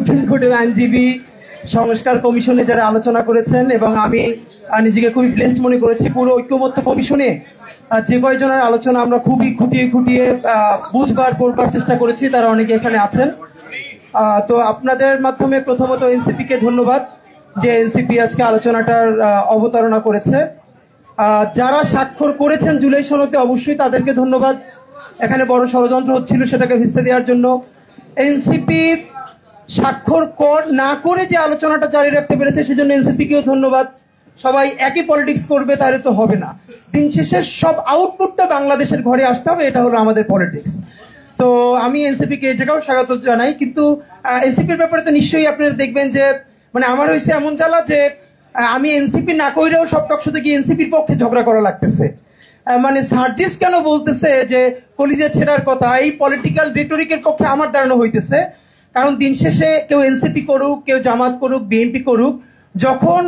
Supreme কোর্টের আইনজীবী, সংস্কার কমিশনে যারা আলোচনা করেছেন, এবং আমি নিজেকে খুবই ব্লেসড মনে করেছি। পুরো ঐক্যমত্য কমিশনে যে কয়জনের আলোচনা আমরা খুবই খুঁটিয়ে খুঁটিয়ে বুঝবার পড়বার চেষ্টা করেছি, তারা অনেকে এখানে আছেন। তো আপনাদের মাধ্যমে প্রথমত এনসিপি কে ধন্যবাদ যে এনসিপি আজকে আলোচনাটার অবতারণা করেছে। যারা স্বাক্ষর করেছেন জুলাই সনদে অবশ্যই তাদেরকে ধন্যবাদ। এখানে বড় ষড়যন্ত্র হচ্ছিল সেটাকে ভিস্তে দেওয়ার জন্য। এনসিপি স্বাক্ষর না করে যে আলোচনাটা জারি রাখতে পেরেছে সেজন্য এনসিপি কেও ধন্যবাদ। সবাই একই পলিটিক্স করবে তাহলে তো হবে না। দিন শেষে সব আউটপুটটা বাংলাদেশের ঘরে আসতে হবে, এটা হলো আমাদের পলিটিক্স। তো আমি এনসিপি কে এই জায়গাও স্বাগত জানাই। কিন্তু এনসিপির ব্যাপারে তো নিশ্চয়ই আপনারা দেখবেন যে মানে আমার হয়েছে এমন জ্বালা যে আমি এনসিপি না কইরেও সব টকশোতে গিয়ে এনসিপির পক্ষে ঝগড়া করা লাগতেছে। মানে সার্জিস কেন বলতেছে যে কলিজা ছেড়ার কথা, এই পলিটিক্যাল রেটরিকের পক্ষে আমার দাঁড়ানো হইতেছে। কারণ দিন শেষে কেউ এনসিপি করুক, কেউ জামাত করুক, বিএনপি করুক, যখন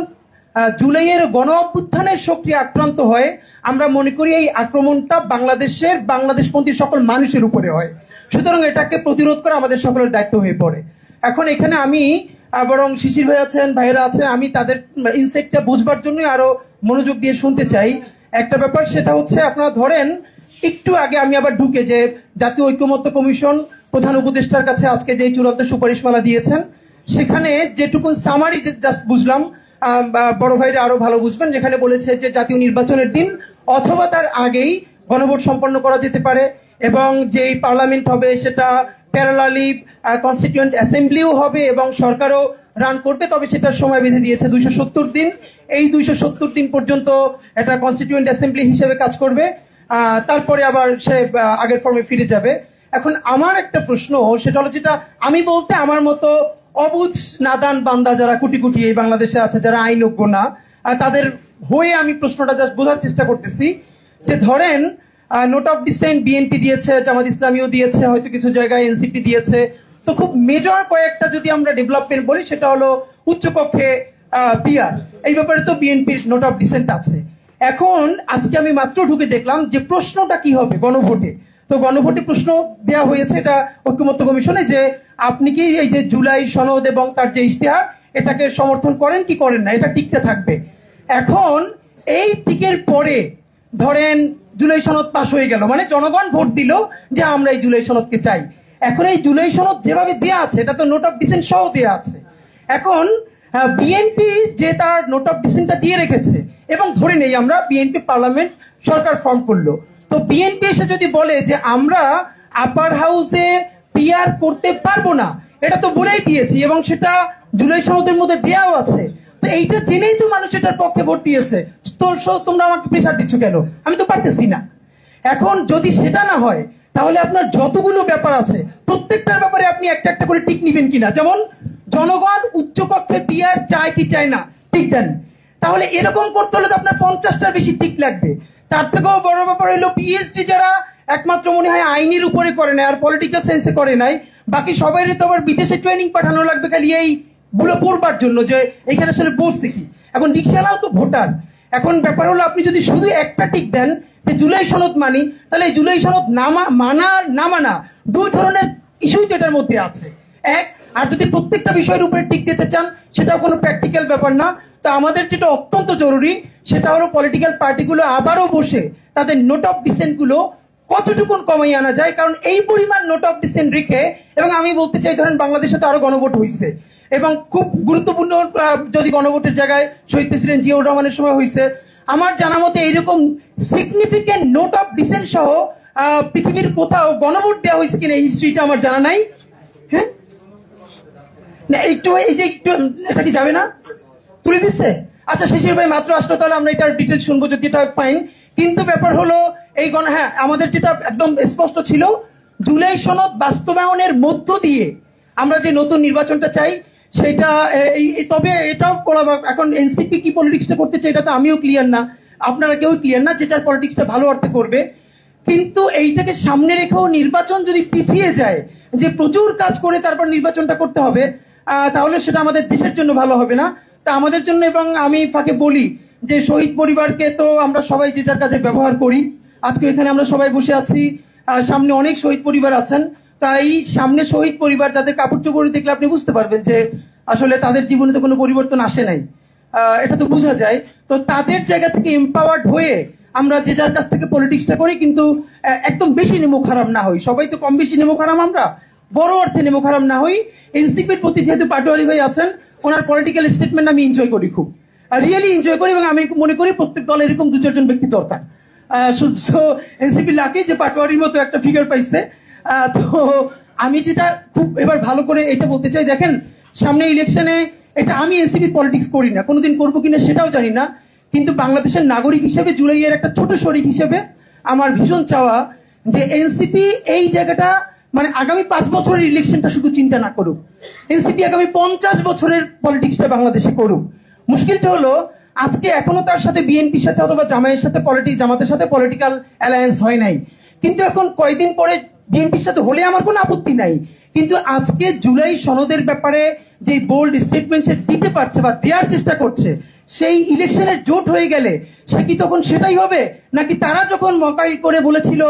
জুলাইয়ের গণ অভ্যুত্থানের শক্তি আক্রান্ত হয়, আমরা মনে করি এই আক্রমণটা বাংলাদেশপন্থী সকল মানুষের উপরে হয়। সুতরাং এটাকে প্রতিরোধ করা আমাদের সকলের দায়িত্ব হয়ে পড়ে। এখন এখানে আমি বরং শিশির ভাই আছেন, ভাইরা আছেন, আমি তাদের ইনসাইটটা বুঝবার জন্যই আরো মনোযোগ দিয়ে শুনতে চাই। একটা ব্যাপার সেটা হচ্ছে, আপনারা ধরেন একটু আগে আমি আবার ঢুকে যে জাতীয় ঐক্যমত্য কমিশন প্রধান উপদেষ্টার কাছে আজকে যে চূড়ান্ত সুপারিশমালা দিয়েছেন, সেখানে যেটুকু সামারি জাস্ট বুঝলাম, বড় ভাইরা আরো ভালো বুঝবেন, যেখানে বলেছে যে জাতীয় নির্বাচনের দিন অথবা তার আগেই গণভোট সম্পন্ন করা যেতে পারে, এবং যেই পার্লামেন্ট হবে সেটা প্যারালালি কনস্টিটিউয়েন্ট অ্যাসেম্বলিও হবে এবং সরকারও রান করবে, তবে সেটার সময় বেঁধে দিয়েছে 270 দিন। এই 270 দিন পর্যন্ত এটা কনস্টিটিউয়েন্ট অ্যাসেম্বলি হিসেবে কাজ করবে, তারপরে আবার সে আগের ফর্মে ফিরে যাবে। এখন আমার একটা প্রশ্ন, সেটা হলো, যেটা আমি বলতে আমার মতো অবুঝ নাদান বান্দা যারা কোটি কোটি এই বাংলাদেশে আছে, যারা আইনজ্ঞ না, তাদের হয়ে আমি প্রশ্নটা জাস্ট বোঝার চেষ্টা করতেছি যে ধরেন নোট অফ ডিসেন্ট বিএনপি দিয়েছে, জামাত ইসলামীও দিয়েছে, হয়তো কিছু জায়গায় এনসিপি দিয়েছে। তো খুব মেজর কয়েকটা যদি আমরা ডেভেলপমেন্ট বলি, সেটা হলো উচ্চকক্ষে পিআর, এই ব্যাপারে তো বিএনপির নোট অফ ডিসেন্ট আছে। এখন আজকে আমি মাত্র ঢুকে দেখলাম যে প্রশ্নটা কি হবে গণভোটে। তো গণভোটে প্রশ্ন দেওয়া হয়েছে এটা ঐক্যমত্য কমিশনে, যে আপনি কি এই যে জুলাই সনদ এবং তার যে ইশতেহার, এটাকে সমর্থন করেন কি করেন না, এটা টিকতে থাকবে। এখন এই টিকের পরে ধরেন জুলাই সনদ পাশ হয়ে গেল, মানে জনগণ ভোট দিল যে আমরা এই জুলাই সনদকে চাই। এখন এই জুলাই সনদ যেভাবে দেয়া আছে, এটা তো নোট অফ ডিসেন্ট সহ দেয়া আছে। এখন বিএনপি যে তার নোট অফ ডিসেন্টটা দিয়ে রেখেছে, এবং ধরে নেই আমরা বিএনপি পার্লামেন্ট সরকার ফর্ম করলো, তো বিএনপি এসে যদি বলে যে আমরা আপার হাউসে পিআর করতে পারবো না, এটা তো বলেই দিয়েছি এবং সেটা জুলাই সনদের মধ্যে দেওয়াও আছে, তো এইটা জেনেই তো মানুষ এটার পক্ষে ভোট দিয়েছে। তো তোমরা আমাকে প্রেসার দিচ্ছ কেন? আমি তো পারতেছি না। এখন যদি সেটা না হয়, তাহলে আপনার যতগুলো ব্যাপার আছে প্রত্যেকটার ব্যাপারে আপনি একটা একটা করে টিক নিবেন কিনা। যেমন জনগণ উচ্চকক্ষে পিআর চায় কি চায় না, টিক দেন। তাহলে এরকম করতে হলে তো আপনার 50টার বেশি টিক লাগবে। তার থেকেও বড় ব্যাপার হলো পিএইচডি যারা একমাত্র মনে হয় আইনের উপরে করে নাই আর পলিটিক্যাল সেন্সে করে নাই, বাকি সবাই তো আবার বিদেশে ট্রেনিং পাঠানো লাগবে খালি এই গুলো পড়বার জন্য যে এখানে আসলে বসছে কি। এখন রিক্সাওয়ালাও তো ভোটার। এখন ব্যাপার হলো, আপনি যদি শুধু একটা টিক দেন যে জুলাই সনদ মানি, তাহলে এই জুলাই সনদ মানা না মানা দুই ধরনের ইস্যুই তো এটার মধ্যে আছে। এক, আর যদি প্রত্যেকটা বিষয়ের উপরে টিক দিতে চান, সেটাও কোনো প্র্যাকটিক্যাল ব্যাপার না। তো আমাদের যেটা অত্যন্ত জরুরি, সেটা হলো পলিটিক্যাল পার্টিগুলো আবারও বসে তাদের নোট অফ ডিসেন্ট গুলো কতটুকুন কমাই আনা যায়। কারণ এই পরিমাণ নোট অফ ডিসেন্ট রেখে, এবং আমি বলতে চাই ধরেন বাংলাদেশে তো আরো গণভোট হয়েছে, এবং খুব গুরুত্বপূর্ণ যদি গণভোটের জায়গায় শহীদ প্রেসিডেন্ট জিয়াউর রহমানের সময় হয়েছে, আমার জানা মতে এইরকম সিগনিফিকেন্ট নোট অফ ডিসেন্ট সহ পৃথিবীর কোথাও গণভোট দেওয়া হয়েছে কিনা এই হিস্ট্রিটা আমার জানা নাই। হ্যাঁ, না একটু এই যে একটু এটা কি যাবে না, তুলে দিচ্ছে। আচ্ছা, শিশির ভাই মাত্র আসলো, তাহলে আমরা এটার ডিটেল শুনবো যদি এটা ফাইন। কিন্তু ব্যাপার হলো এই হ্যাঁ, আমাদের যেটা একদম স্পষ্ট ছিল, জুলাই সনদ বাস্তবায়নের মধ্য দিয়ে আমরা যে নতুন নির্বাচনটা চাই সেটা, তবে এটাও এখন এনসিপি কি পলিটিক্সটা করতে চাই এটা তো আমিও ক্লিয়ার না, আপনারা কেউ ক্লিয়ার না, যে যার পলিটিক্সটা ভালো অর্থে করবে। কিন্তু এইটাকে সামনে রেখেও নির্বাচন যদি পিছিয়ে যায়, যে প্রচুর কাজ করে তারপর নির্বাচনটা করতে হবে, তাহলে সেটা আমাদের দেশের জন্য ভালো হবে না। তা আমাদের জন্য, এবং আমি ফাঁকে বলি যে শহীদ পরিবারকে তো আমরা সবাই যে যার কাজে ব্যবহার করি। আজকে এখানে আমরা সবাই বসে আছি, সামনে অনেক শহীদ পরিবার আছেন, তাই সামনে শহীদ পরিবার, তাদের কাপড় চোপড় দেখলে আপনি বুঝতে পারবেন যে আসলে তাদের জীবনে তো কোনো পরিবর্তন আসে নাই, এটা তো বোঝা যায়। তো তাদের জায়গা থেকে এম্পাওয়ার্ড হয়ে আমরা যে যার কাছ থেকে পলিটিক্সটা করি, কিন্তু একদম বেশি নেমুখ হারাম না হই। সবাই তো কম বেশি নেমুখ হারাম, আমরা বড় অর্থে নেমুখ হারাম না হই। এনসিপির প্রতি যেহেতু পাটোয়ারি ভাই আছেন, ওনার পলিটিক্যাল স্টেটমেন্ট আমি এনজয় করি, খুব রিয়েলি এনজয় করি, এবং আমি মনে করি প্রত্যেক দলে এরকম 2-4 জন ব্যক্তি দরকার। এনসিপি লাকি যে পাটোয়ারির মতো একটা ফিগার পাইছে। তো আমি যেটা খুব এবার ভালো করে এটা বলতে চাই, দেখেন সামনে ইলেকশনে, এটা আমি এনসিপি পলিটিক্স করি না, কোনোদিন করবো কিনা সেটাও জানি না, কিন্তু বাংলাদেশের নাগরিক হিসেবে, জুলাইয়ের একটা ছোট শরীর হিসেবে আমার ভীষণ চাওয়া যে এনসিপি এই জায়গাটা, মানে আগামী 5 বছরের ইলেকশনটা শুধু চিন্তা না করুক, এনসিপি আগামী 50 বছরের পলিটিক্সটা বাংলাদেশে করুক। মুশকিলটা হলো আজকে এখনো তার সাথে বিএনপির সাথে অথবা জামাতের সাথে পলিটিক্যাল অ্যালায়েন্স হয় নাই, কিন্তু এখন কয়েকদিন পরে বিএনপির সাথে হলে আমার কোনো আপত্তি নাই। কিন্তু আজকে জুলাই সনদের ব্যাপারে যে বোল্ড স্টেটমেন্ট সে দিতে পারছে বা দেওয়ার চেষ্টা করছে, সেই ইলেকশনের জোট হয়ে গেলে সে কি তখন সেটাই হবে, নাকি তারা যখন মকাই করে বলেছিল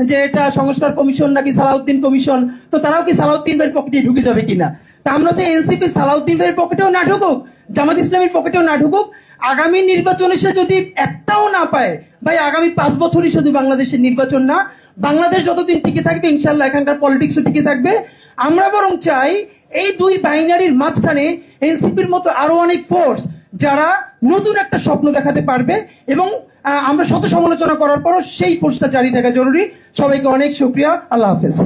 যে এটা সংস্কার কমিশন নাকি সালাউদ্দিন কমিশন, তো তারাও কি সালাউদ্দিন ভাইয়ের পকেটে ঢুকে যাবে কিনা? তা আমরা যে এনসিপি সালাউদ্দিন ভাইয়ের পকেটেও না ঢুকুক, জামাত ইসলামের পকেটেও না ঢুকুক, আগামী নির্বাচনে সে যদি একটাও না পায়, ভাই আগামী 5 বছরই শুধু বাংলাদেশের নির্বাচন না, বাংলাদেশ যতদিন টিকে থাকবে ইনশাল্লাহ এখানকার পলিটিক্সও টিকে থাকবে। আমরা বরং চাই এই দুই বাইনারির মাঝখানে এনসিপির মতো আরো অনেক ফোর্স যারা নতুন একটা স্বপ্ন দেখাতে পারবে, এবং আমরা শত সমালোচনা করার পরও সেই ফোর্সটা জারি থাকা জরুরি। সবাইকে অনেক শুকরিয়া, আল্লাহ হাফেজ।